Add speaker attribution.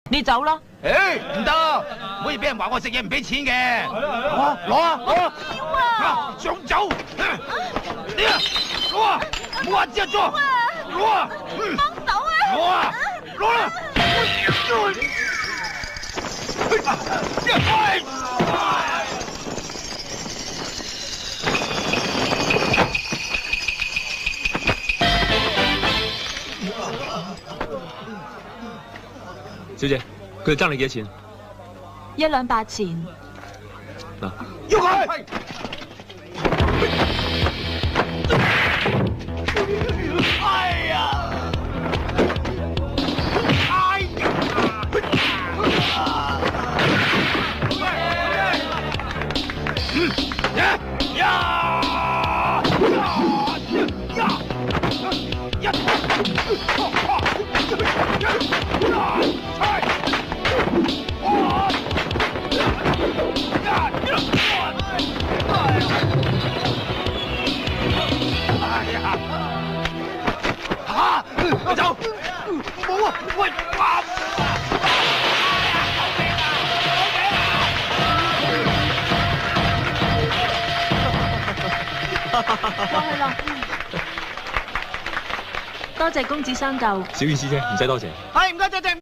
Speaker 1: 你走啦。
Speaker 2: 誒，唔得，唔可以俾人話我食嘢唔俾錢嘅。攞啊，想走？你啊，攞啊，冇話知啊，做，攞啊，
Speaker 3: 幫手啊！
Speaker 2: 攞啊，攞啦！
Speaker 4: 小姐，佢哋爭你幾多錢？
Speaker 1: 1兩8錢。
Speaker 4: 嗱，
Speaker 2: 要佢！哎呀！哎我走，冇啊！喂，
Speaker 1: 過去啦。多謝公子相救。
Speaker 4: 小意思啫，唔使多謝。
Speaker 2: 係唔該，多謝。